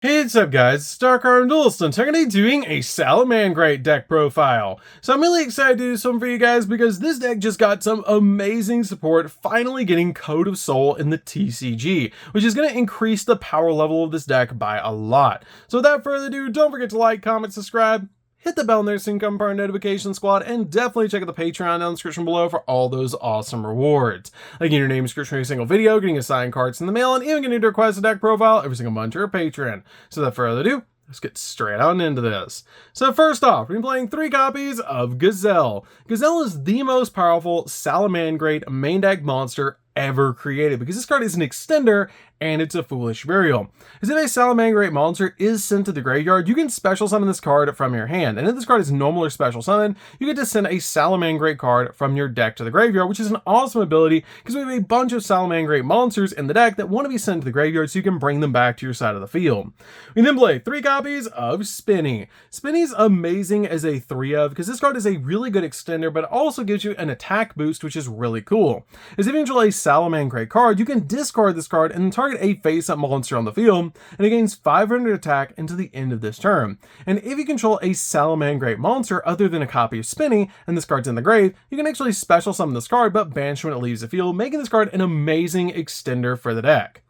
Hey, what's up guys, it's DarkArmedDuelist, and today doing a Salamangreat deck profile. So I'm really excited to do something for you guys because this deck just got some amazing support, finally getting Code of Soul in the TCG, which is going to increase the power level of this deck by a lot. So without further ado, don't forget to like, comment, subscribe, hit the bell there so you can become part of the notification squad, and definitely check out the Patreon down in the description below for all those awesome rewards. Like getting your name description for every single video, getting assigned cards in the mail, and even getting to request a deck profile every single month to your Patreon. So without further ado, let's get straight on into this. So first off, we're playing 3 copies of Gazelle. Gazelle is the most powerful Salamangreat main deck monster ever created because this card is an extender and it's a foolish burial. As if a Salamangreat monster is sent to the graveyard, you can special summon this card from your hand, and if this card is normal or special summon, you get to send a Salamangreat card from your deck to the graveyard, which is an awesome ability because we have a bunch of Salamangreat monsters in the deck that want to be sent to the graveyard so you can bring them back to your side of the field. We then play 3 copies of Spinny. Spinny's amazing as a 3-of because this card is a really good extender, but it also gives you an attack boost, which is really cool. As if you control a Salamangreat card, you can discard this card and target a face-up monster on the field, and it gains 500 attack until the end of this turn. And if you control a Salamangreat monster other than a copy of Spinny, and this card's in the grave, you can actually special summon this card but banish when it leaves the field, making this card an amazing extender for the deck.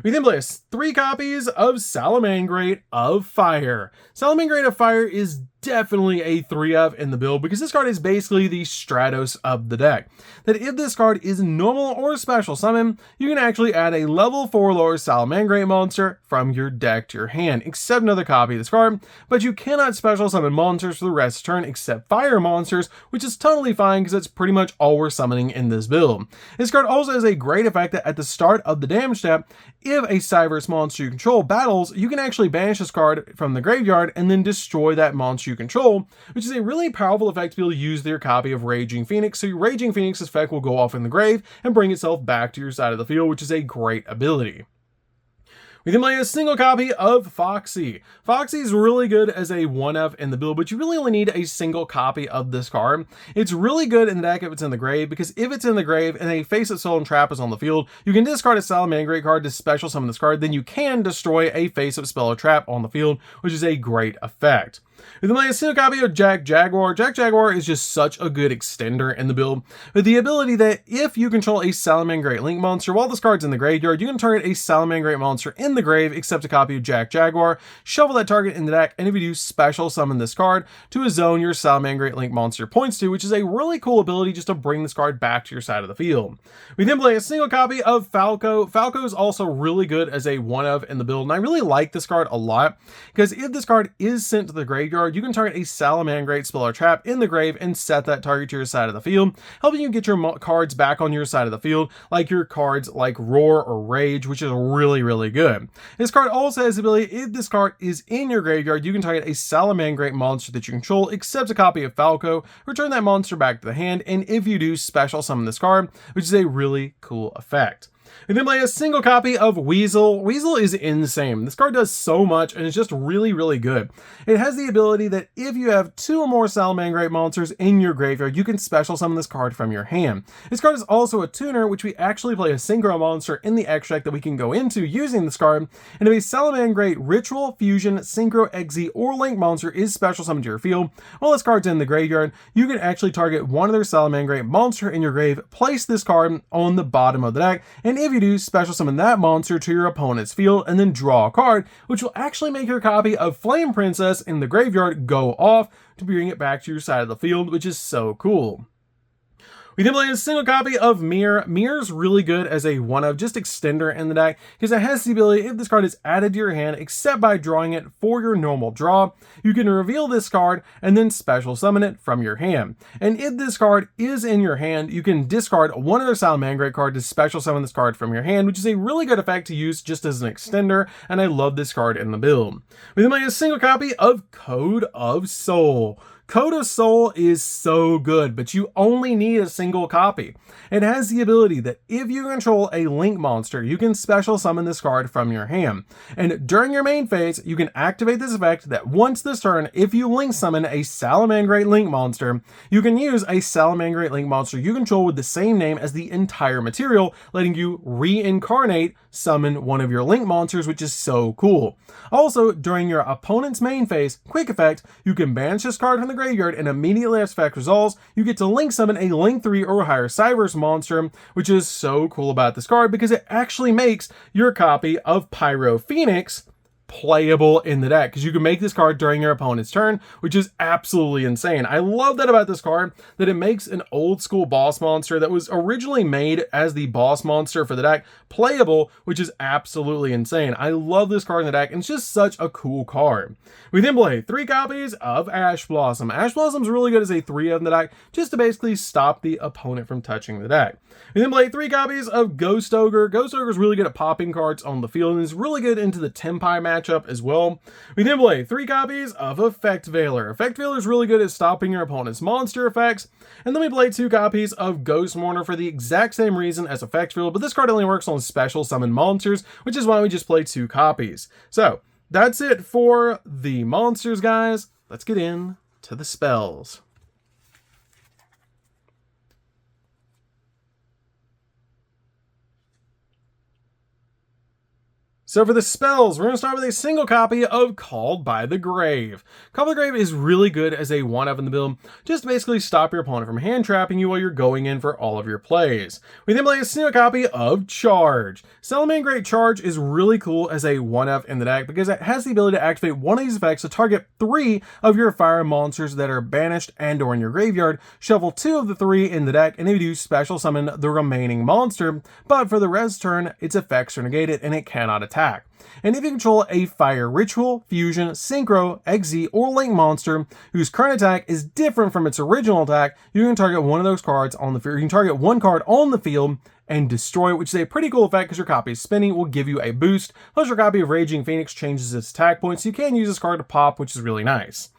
We then play 3 copies of Salamangreat of Fire. Salamangreat of Fire is definitely a 3-of in the build because this card is basically the Stratos of the deck. That if this card is normal or special summon, you can actually add a level 4 lower Salamangreat monster from your deck to your hand, except another copy of this card, but you cannot special summon monsters for the rest of the turn except fire monsters, which is totally fine because that's pretty much all we're summoning in this build. This card also has a great effect that at the start of the damage step, if a Cyverse monster you control battles, you can actually banish this card from the graveyard and then destroy that monster you control, which is a really powerful effect to be able to use their copy of Raging Phoenix. So your Raging Phoenix effect will go off in the grave and bring itself back to your side of the field, which is a great ability. We then play a single copy of Foxy. Foxy is really good as a 1-of in the build, but you really only need a single copy of this card. It's really good in the deck if it's in the grave, because if it's in the grave and a Face-Up Spell and Trap is on the field, you can discard a Salamangreat card to special summon this card, then you can destroy a Face-Up Spell or Trap on the field, which is a great effect. We then play a single copy of Zak Jaguar. Zak Jaguar is just such a good extender in the build, with the ability that if you control a Salamangreat Link monster while this card's in the graveyard, you can target a Salamangreat monster in the grave, except a copy of Zak Jaguar, shuffle that target in the deck, and if you do, special summon this card to a zone your Salamangreat Link monster points to, which is a really cool ability just to bring this card back to your side of the field. We then play a single copy of Falco. Falco is also really good as a 1-of in the build, and I really like this card a lot, because if this card is sent to the graveyard, you can target a Salamangreat Spell or Trap in the grave and set that target to your side of the field, helping you get your cards back on your side of the field, like your cards like Roar or Rage, which is really good. This card also has the ability, if this card is in your graveyard, you can target a Salamangreat monster that you control, except a copy of Falco, return that monster back to the hand, and if you do, special summon this card, which is a really cool effect. And then play a single copy of Weasel. Weasel is insane. This card does so much and it's just really good. It has the ability that if you have 2 or more Salamangreat monsters in your graveyard, you can special summon this card from your hand. This card is also a tuner, which we actually play a synchro monster in the extract that we can go into using this card. And if a Salamangreat Ritual, Fusion, Synchro, Exe, or Link monster is special summoned to your field while this card's in the graveyard, you can actually target one of their Salamangreat monster in your grave, place this card on the bottom of the deck, and if you do, special summon that monster to your opponent's field and then draw a card, which will actually make your copy of Flame Princess in the graveyard go off to bring it back to your side of the field, which is so cool. We then play a single copy of Mirror. Mirror's really good as a 1-of, just extender in the deck, because it has the ability, if this card is added to your hand, except by drawing it for your normal draw, you can reveal this card and then special summon it from your hand. And if this card is in your hand, you can discard one other Salamangreat card to special summon this card from your hand, which is a really good effect to use just as an extender, and I love this card in the build. We then play a single copy of Code of Soul. Code of Soul is so good, but you only need a single copy. It has the ability that if you control a Link monster, you can special summon this card from your hand. And during your main phase, you can activate this effect that once this turn, if you Link summon a Salamangreat Link monster, you can use a Salamangreat Link monster you control with the same name as the entire material, letting you reincarnate summon one of your link monsters, which is so cool. Also, during your opponent's main phase, quick effect, you can banish this card from the graveyard, and immediately as effect resolves, you get to link summon a link 3 or higher Cyberse monster, which is so cool about this card because it actually makes your copy of Pyro Phoenix playable in the deck, because you can make this card during your opponent's turn, which is absolutely insane. I love that about this card, that it makes an old school boss monster that was originally made as the boss monster for the deck playable, which is absolutely insane. I love this card in the deck, and it's just such a cool card. We then play 3 copies of Ash Blossom. Ash Blossom's really good as a 3 of in the deck, just to basically stop the opponent from touching the deck. We then play 3 copies of Ghost Ogre. Ghost Ogre is really good at popping cards on the field, and is really good into the Tenpai matchup as well. We then play 3 copies of Effect Veiler. Effect Veiler is really good at stopping your opponent's monster effects. And then we play 2 copies of Ghost Mourner for the exact same reason as Effect Veiler, but this card only works on special summon monsters, which is why we just play 2 copies. So that's it for the monsters, guys. Let's get in to the spells. So for the spells, we're going to start with a single copy of Called by the Grave. Called by the Grave is really good as a 1-of in the build, just to basically stop your opponent from hand trapping you while you're going in for all of your plays. We then play a single copy of Charge. Salamangreat Charge is really cool as a 1-of in the deck because it has the ability to activate one of these effects to target 3 of your fire monsters that are banished and or in your graveyard, shuffle 2 of the 3 in the deck, and if you do, special summon the remaining monster, but for the rest turn, its effects are negated and it cannot attack. And if you control a Fire Ritual, Fusion, Synchro, Izzy, or Link monster whose current attack is different from its original attack, you can target one of those cards on the field. You can target one card on the field and destroy it, which is a pretty cool effect because your copy of Spinning will give you a boost. Plus your copy of Raging Phoenix changes its attack points, so you can use this card to pop, which is really nice.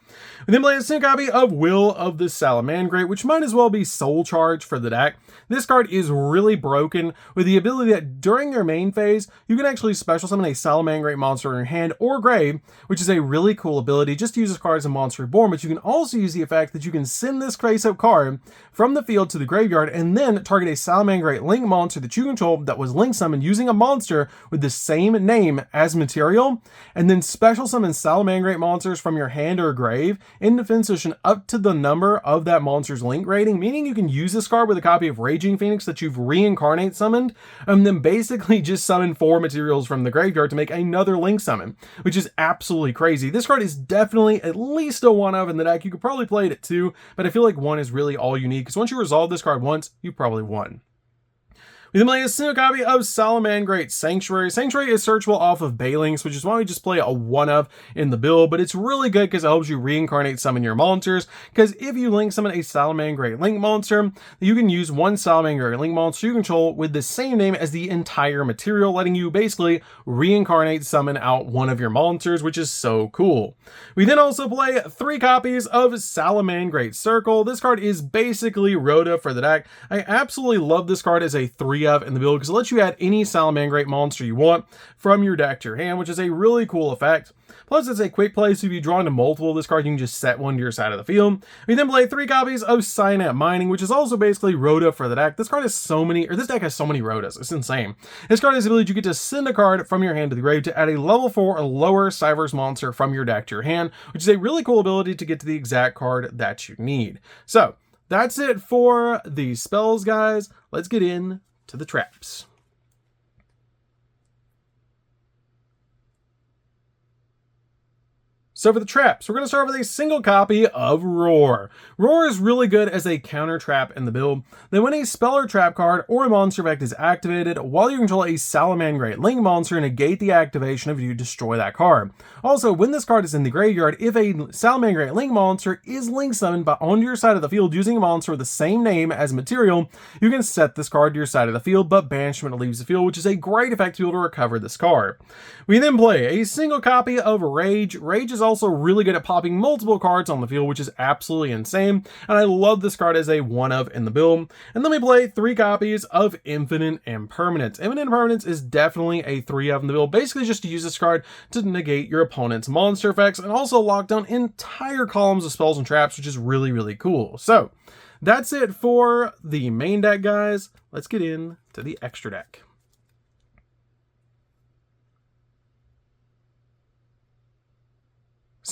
We then play a single copy of Will of the Salamangreat, which might as well be Soul Charge for the deck. This card is really broken with the ability that during your main phase, you can actually special summon a Salamangreat monster in your hand or grave, which is a really cool ability just to use this card as a monster reborn, but you can also use the effect that you can send this face-up card from the field to the graveyard and then target a Salamangreat Link monster that you control that was Link summoned using a monster with the same name as material, and then special summon Salamangreat monsters from your hand or grave in defense position up to the number of that monster's Link rating, meaning you can use this card with a copy of Raging Phoenix that you've reincarnate summoned, and then basically just summon 4 materials from the graveyard to make another Link summon, which is absolutely crazy. This card is definitely at least a 1-of in the deck. You could probably play it at 2, but I feel like 1 is really all you need, because once you resolve this card once, you probably won. We then play a single copy of Salamangreat Sanctuary. Sanctuary is searchable off of Balinks, which is why we just play a 1-of in the build, but it's really good because it helps you reincarnate summon your monsters, because if you link summon a Salamangreat Link monster, you can use one Salamangreat Link monster you control with the same name as the entire material, letting you basically reincarnate summon out one of your monsters, which is so cool. We then also play 3 copies of Salamangreat Circle. This card is basically Rhoda for the deck. I absolutely love this card as a 3-of in the build because it lets you add any Salamangreat monster you want from your deck to your hand, which is a really cool effect. Plus, it's a quick play, so if you draw into multiple of this card, you can just set one to your side of the field. We then play 3 copies of Synapse Mining, which is also basically Rhoda for the deck. This card has so many, or this deck has so many Rhodas. It's insane. This card has the ability you get to send a card from your hand to the grave to add a level 4 or lower Cyberse monster from your deck to your hand, which is a really cool ability to get to the exact card that you need. So, that's it for the spells, guys. Let's get in to the traps. So for the traps, we're going to start with a single copy of Roar. Roar is really good as a counter trap in the build. Then when a spell or trap card or a monster effect is activated, while you control a Salamangreat Link monster, negate the activation if you destroy that card. Also, when this card is in the graveyard, if a Salamangreat Link monster is Link summoned but onto your side of the field using a monster with the same name as material, you can set this card to your side of the field, but banishment leaves the field, which is a great effect to be able to recover this card. We then play a single copy of Rage. Rage is also really good at popping multiple cards on the field, which is absolutely insane, and I love this card as a 1-of in the build. And then we play 3 copies of Infinite Impermanence. Infinite Impermanence is definitely a 3-of in the build, basically just to use this card to negate your opponent's monster effects and also lock down entire columns of spells and traps, which is really, really cool. So that's it for the main deck, guys. Let's get in to the extra deck.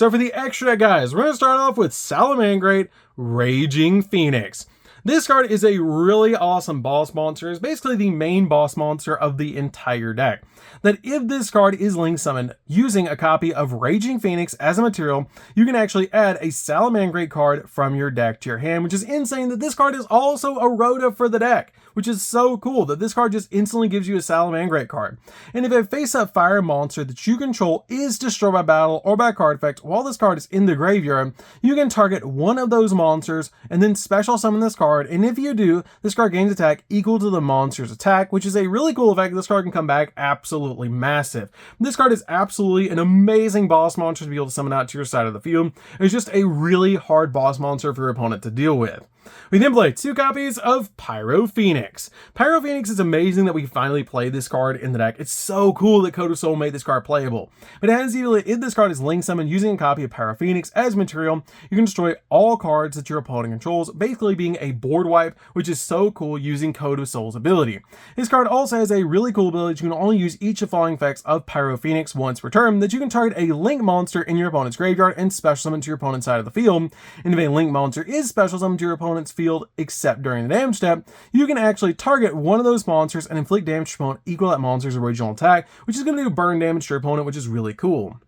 So for the extra deck, guys, we're going to start off with Salamangreat Raging Phoenix. This card is a really awesome boss monster. It's basically the main boss monster of the entire deck. That if this card is link summoned using a copy of Raging Phoenix as a material, you can actually add a Salamangreat card from your deck to your hand, which is insane that this card is also a Rhoda for the deck, which is so cool that this card just instantly gives you a Salamangreat card. And if a face-up fire monster that you control is destroyed by battle or by card effect while this card is in the graveyard, you can target one of those monsters and then special summon this card, and if you do, this card gains attack equal to the monster's attack, which is a really cool effect. This card can come back absolutely massive. This card is absolutely an amazing boss monster to be able to summon out to your side of the field. It's just a really hard boss monster for your opponent to deal with. We then play 2 copies of Pyro Phoenix. Pyro Phoenix is amazing that we finally played this card in the deck. It's so cool that Code of Soul made this card playable. But it has the ability, if this card is link summoned using a copy of Pyro Phoenix as material, you can destroy all cards that your opponent controls, basically being a board wipe, which is so cool using Code of Soul's ability. This card also has a really cool ability that you can only use each of the following effects of Pyro Phoenix once per turn, that you can target a link monster in your opponent's graveyard and special summon to your opponent's side of the field. And if a link monster is special summoned to your opponent's field, except during the damage step, you can actually target one of those monsters and inflict damage to your opponent equal to that monster's original attack, which is going to do burn damage to your opponent, which is really cool.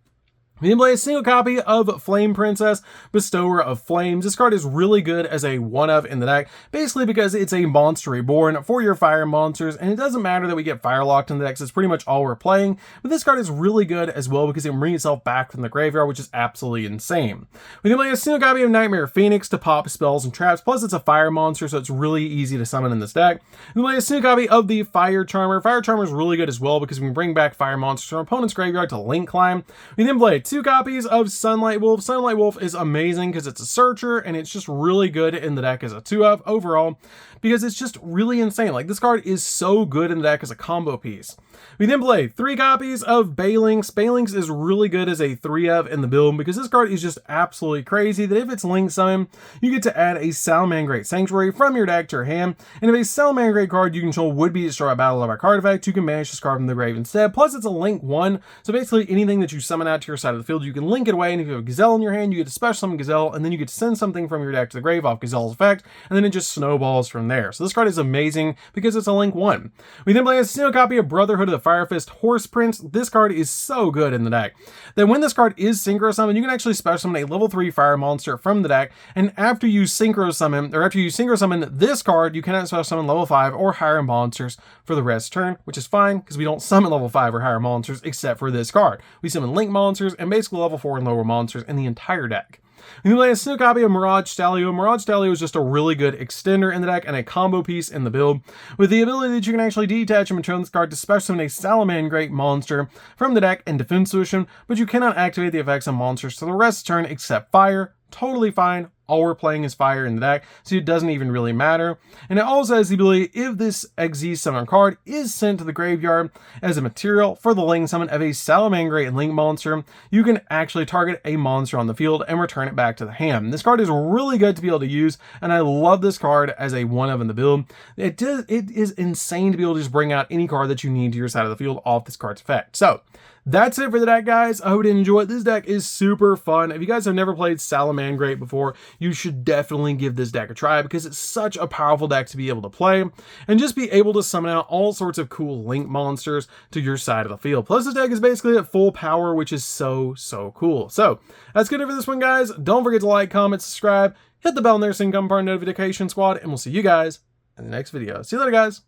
We then play a single copy of Flame Princess, Bestower of Flames. This card is really good as a one-of in the deck, basically because it's a monster reborn for your fire monsters, and it doesn't matter that we get fire locked in the deck, so it's pretty much all we're playing, but this card is really good as well because it can bring itself back from the graveyard, which is absolutely insane. We then play a single copy of Nightmare Phoenix to pop spells and traps, plus it's a fire monster, so it's really easy to summon in this deck. We play a single copy of the Fire Charmer. Fire Charmer is really good as well because we can bring back fire monsters from our opponent's graveyard to link climb. We then play 2 copies of Sunlight Wolf. Sunlight Wolf is amazing because it's a searcher and it's just really good in the deck as a 2-of overall because it's just really insane. Like, this card is so good in the deck as a combo piece. We then play 3 copies of Balinx. Balinx is really good as a 3-of in the build because this card is just absolutely crazy that if it's link summon, you get to add a Salamangreat Sanctuary from your deck to your hand, and if a Salamangreat card you control would be destroyed by battle or by card effect, you can banish this card from the grave instead. Plus it's a link 1, so basically anything that you summon out to your side of the field, you can link it away, and if you have a Gazelle in your hand, you get to special summon Gazelle, and then you get to send something from your deck to the grave off Gazelle's effect, and then it just snowballs from there. So this card is amazing because it's a link 1. We then play a single copy of Brotherhood of the Fire Fist Horse Prince. This card is so good in the deck. Then when this card is synchro summon, you can actually special summon a level 3 fire monster from the deck, and after you synchro summon this card, you cannot special summon level 5 or higher monsters for the rest of the turn, which is fine because we don't summon level 5 or higher monsters except for this card. We summon link monsters and basically level 4 and lower monsters in the entire deck. We play a single copy of Mirage Stallion. Mirage Stallion is just a really good extender in the deck and a combo piece in the build, with the ability that you can actually detach and return this card to special summon a Salamangreat monster from the deck in defense position, but you cannot activate the effects on monsters for the rest of the turn except fire. Totally fine. All we're playing is fire in the deck, so it doesn't even really matter. And it also has the ability, if this XZ summon card is sent to the graveyard as a material for the link summon of a Salamangreat and link monster, you can actually target a monster on the field and return it back to the hand. This card is really good to be able to use, and I love this card as a 1-of in the build. It is insane to be able to just bring out any card that you need to your side of the field off this card's effect. So that's it for the deck, guys. I hope you enjoyed. This deck is super fun. If you guys have never played Salamangreat before, you should definitely give this deck a try because it's such a powerful deck to be able to play and just be able to summon out all sorts of cool link monsters to your side of the field. Plus, this deck is basically at full power, which is so cool. So that's good for this one, guys. Don't forget to like, comment, subscribe, hit the bell and there so you can become part of the notification squad, and we'll see you guys in the next video. See you later, guys.